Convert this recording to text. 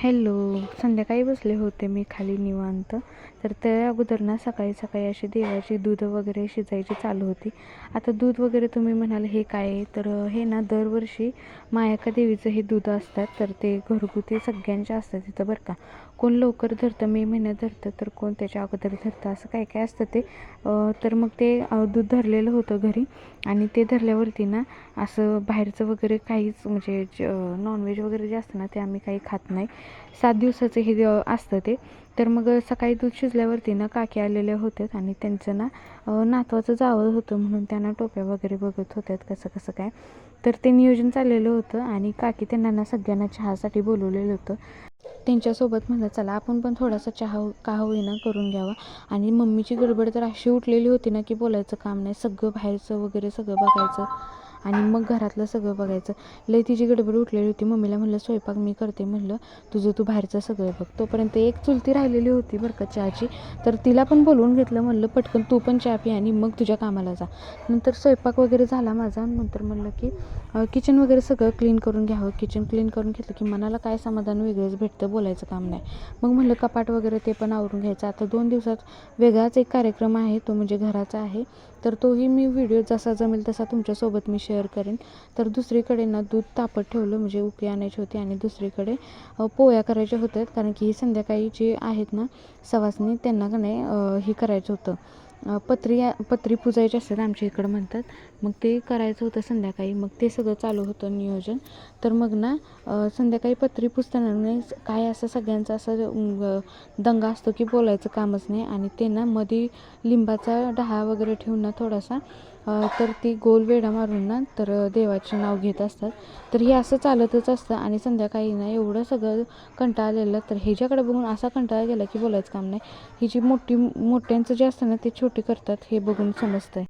Hello. संध्याकाळी बसले होते मी खाली निवांत. तर त्या अगोदर ना सकाळी सकाळी अशी देवाची दूध वगैरे शिजायची चालू होती. आता दूध वगैरे तुम्ही म्हणाल हे काय आहे, तर हे ना दरवर्षी मायाका देवीचं हे दूध असतात. तर ते घरगुती सगळ्यांच्या असतात तिथं बरं का. कोण लवकर धरतं, मे महिन्यात धरतं, तर कोण त्याच्या अगोदर धरतं, असं काय काय असतं ते. तर मग ते दूध धरलेलं होतं घरी. आणि ते धरल्यावरती ना असं बाहेरचं वगैरे काहीच म्हणजे नॉनव्हेज वगैरे जे असतं ना ते आम्ही काही खात नाही. 7 दिवसाचं हे असतं ते. तर मग सकाळी दूध शिजल्यावरती ना काकी आलेल्या होत्यात आणि त्यांचं ना नातवाचं जावं होतं म्हणून त्यांना टोप्या वगैरे बघत होत्यात कसं कसं काय. तर ते नियोजन चाललेलं होतं आणि काकी त्यांना ना सगळ्यांना चहासाठी बोलवलेलं होतं. त्यांच्यासोबत म्हणलं चला आपण पण थोडासा चहा का होईना करून घ्यावा. आणि मम्मीची गडबड तर अशी उठलेली होती ना की बोलायचं काम नाही. सगळं बाहेरचं वगैरे सगळं बघायचं आणि मग घरातलं सगळं बघायचं. लई तिची गडबड उठलेली होती. मम्मीला म्हणलं स्वयंपाक मी करते, म्हणलं तुझं तू बाहेरचं सगळं बघ. तोपर्यंत एक चुलती राहिलेली होती बरं का चहाची. तर तिला पण बोलवून घेतलं, म्हणलं पटकन तू पण चहा पी आणि मग तुझ्या कामाला जा. नंतर स्वयंपाक वगैरे झाला माझा. नंतर म्हणलं की किचन वगैरे सगळं क्लीन करून घ्यावं. किचन क्लीन करून घेतलं की मनाला काय समाधान वेगळंच भेटतं, बोलायचं काम नाही. मग म्हणलं कपाट वगैरे ते पण आवरून घ्यायचं. आता 2 दिवसात वेगळाच एक कार्यक्रम आहे, तो म्हणजे घराचा आहे. तर तोही मी व्हिडिओ जसा जमेल तसा तुमच्यासोबत मी शेअर करेन. तर दुसरीकडे ना दूध तापत ठेवलं, म्हणजे उकळी आणायची होती आणि दुसरीकडे पोळ्या करायच्या होत्या. कारण की ही संध्याकाळी जे आहेत ना सवासनी, त्यांना का नाही हे करायचं होतं, पत्री पुजायची असतात आमच्या इकडं म्हणतात. मग ते करायचं होतं संध्याकाळी. मग ते सगळं चालू होतं नियोजन. तर मग ना संध्याकाळी पत्री पुजताना नाही काय असं सगळ्यांचा असं दंगा असतो की बोलायचं कामच नाही. आणि ते ना मध्ये लिंबाचा डहा वगैरे ठेवून ना थोडासा तर ती गोल वेढा मारून ना तर देवाचे नाव घेत असतात. तर हे असं चालतच असतं. आणि संध्याकाळी ना एवढं सगळं कंटाळा आलेलं, तर ह्याच्याकडे बघून असा कंटाळा गेला की बोलायचं काम नाही. ही जी मोठ्यांचं जे असतं ना ते छोटे करतात हे बघून समजतं आहे.